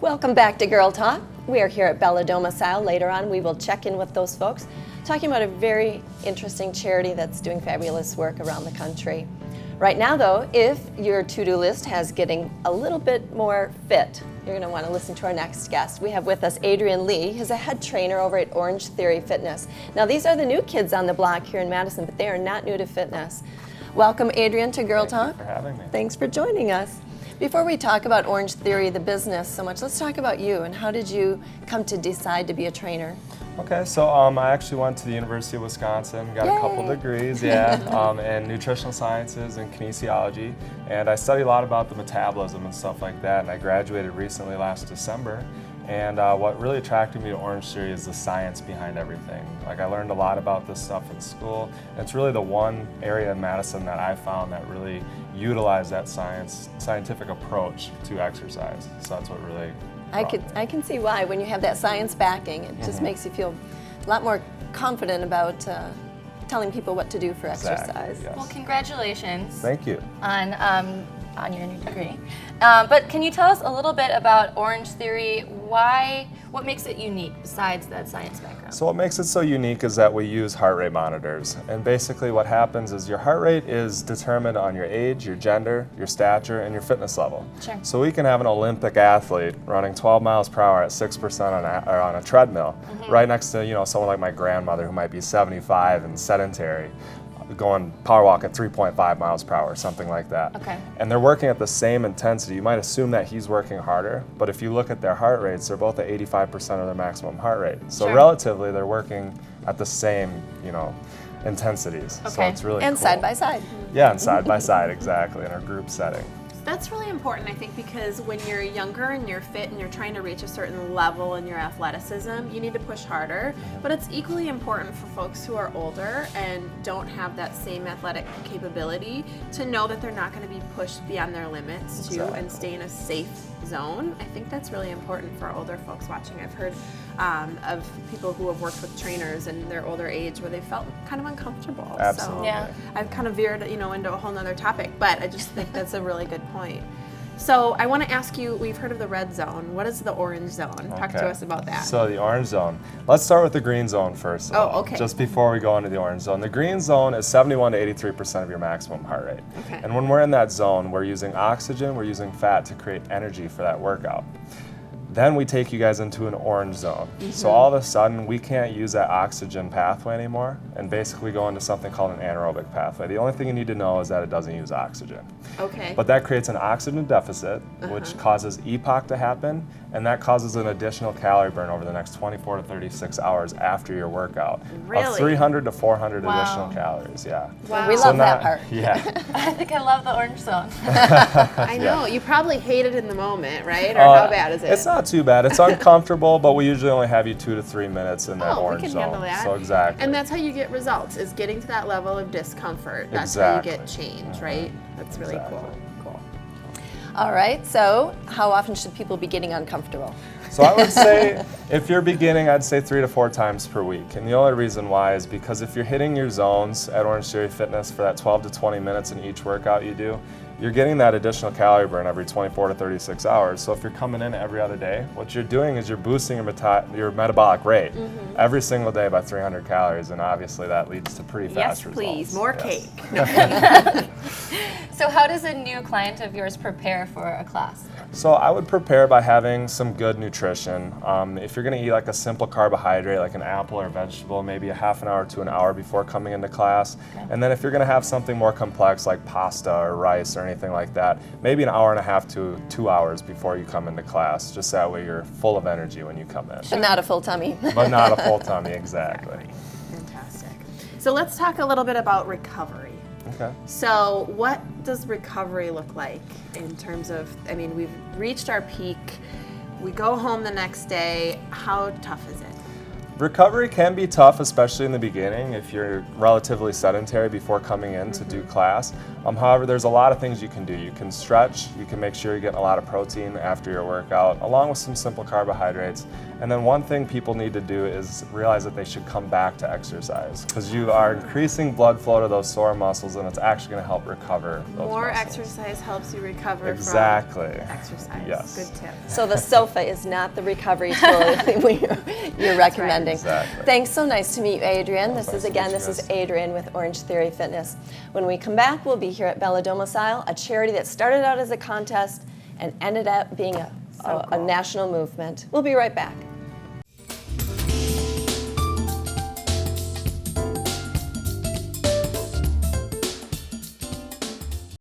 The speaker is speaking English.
Welcome back to Girl Talk. We are here at Bella Domicile. Later on, we will check in with those folks, talking about a very interesting charity that's doing fabulous work around the country. Right now, though, if your to-do list has getting a little bit more fit, you're going to want to listen to our next guest. We have with us Adrian Lee. He's a head trainer over at Orangetheory Fitness. Now, these are the new kids on the block here in Madison, but they are not new to fitness. Welcome, Adrian, to Girl Talk. Thank you for having me. Thanks for joining us. Before we talk about Orangetheory, the business, so much, let's talk about you and how did you come to decide to be a trainer? Okay, so I actually went to the University of Wisconsin, got a couple degrees, in nutritional sciences and kinesiology, and I studied a lot about the metabolism and stuff like that, and I graduated recently last December. And what really attracted me to Orangetheory is the science behind everything. Like, I learned a lot about this stuff in school, and it's really the one area in Madison that I found that really utilized that scientific approach to exercise. So that's what really I can see why. When you have that science backing, it just makes you feel a lot more confident about telling people what to do for exercise. Yes. Well, congratulations. Thank you. On your new degree. But can you tell us a little bit about Orangetheory? What makes it unique besides that science background? So what makes it so unique is that we use heart rate monitors. And basically what happens is your heart rate is determined on your age, your gender, your stature, and your fitness level. Sure. So we can have an Olympic athlete running 12 miles per hour at 6% on a treadmill, right next to someone like my grandmother who might be 75 and sedentary, going power walk at 3.5 miles per hour, something like that. Okay. And they're working at the same intensity. You might assume that he's working harder, but if you look at their heart rates, they're both at 85% of their maximum heart rate. So relatively, they're working at the same, intensities. Okay. So it's really And cool. side by side. Yeah, and side by side, exactly, in a group setting. That's really important, I think, because when you're younger and you're fit and you're trying to reach a certain level in your athleticism, you need to push harder. But it's equally important for folks who are older and don't have that same athletic capability to know that they're not going to be pushed beyond their limits too, and stay in a safe zone. I think that's really important for older folks watching. I've heard of people who have worked with trainers in their older age where they felt kind of uncomfortable. Absolutely. So Yeah. I've kind of veered, into a whole nother topic, but I just think that's a really good point. So I want to ask you, we've heard of the red zone. What is the orange zone? Talk to us about that. So the orange zone. Let's start with the green zone first. Oh, okay. Just before we go into the orange zone. The green zone is 71 to 83% of your maximum heart rate. Okay. And when we're in that zone, we're using oxygen, we're using fat to create energy for that workout. Then we take you guys into an orange zone. So all of a sudden, we can't use that oxygen pathway anymore, and basically go into something called an anaerobic pathway. The only thing you need to know is that it doesn't use oxygen. Okay. But that creates an oxygen deficit, which causes EPOC to happen, and that causes an additional calorie burn over the next 24 to 36 hours after your workout. Really? Of 300 to 400 Wow. additional calories, yeah. Wow. We So love that now- part. Yeah. I think I love the orange zone. I know. You probably hate it in the moment, right? Or how bad is it? It's not too bad. It's uncomfortable, but we usually only have you 2 to 3 minutes in that we orange can zone. handle that. So exactly. And that's how you get results, is getting to that level of discomfort. That's Exactly. how you get change, right? That's really Exactly. cool. Cool. All right, so how often should people be getting uncomfortable? So I would say, if you're beginning, I'd say 3 to 4 times per week. And the only reason why is because if you're hitting your zones at Orangetheory Fitness for that 12 to 20 minutes in each workout you do, you're getting that additional calorie burn every 24 to 36 hours. So if you're coming in every other day, what you're doing is you're boosting your metabolic rate every single day by 300 calories, and obviously that leads to pretty Yes, fast results. please. More Yes. cake. So how does a new client of yours prepare for a class? So I would prepare by having some good nutrition. If you're going to eat like a simple carbohydrate, like an apple or vegetable, maybe a half an hour to an hour before coming into class. And then if you're going to have something more complex like pasta or rice or anything like that, maybe an hour and a half to 2 hours before you come into class. Just that way you're full of energy when you come in. But not a full tummy. But not a full tummy, exactly. Fantastic. So let's talk a little bit about recovery. Okay. So what does recovery look like in terms of, we've reached our peak, we go home the next day, how tough is it? Recovery can be tough, especially in the beginning if you're relatively sedentary before coming in to do class. However, there's a lot of things you can do. You can stretch, you can make sure you're getting a lot of protein after your workout, along with some simple carbohydrates. And then one thing people need to do is realize that they should come back to exercise, because you are increasing blood flow to those sore muscles, and it's actually going to help recover those More muscles. exercise helps you recover Exactly. from exercise. Yes. Good tip. So the sofa is not the recovery tool you're recommending. Exactly. Thanks, so nice to meet you, Adrian. Well, This nice is to again, meet this you is guys. Adrian with Orangetheory Fitness. When we come back, we'll be here at Bella Domicile, a charity that started out as a contest and ended up being a cool. national movement. We'll be right back.